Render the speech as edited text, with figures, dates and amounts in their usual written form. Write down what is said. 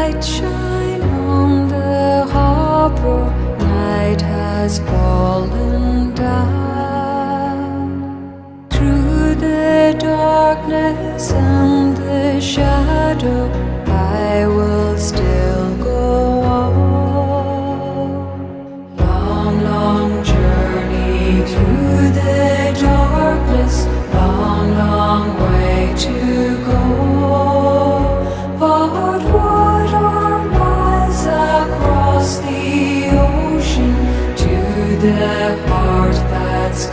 light shine on the harbor, night has fallen down. Through the darkness and the shadow, I will still go on. Long, long journey through the darkness, long, long way to go. But what are miles across the ocean to the heart that's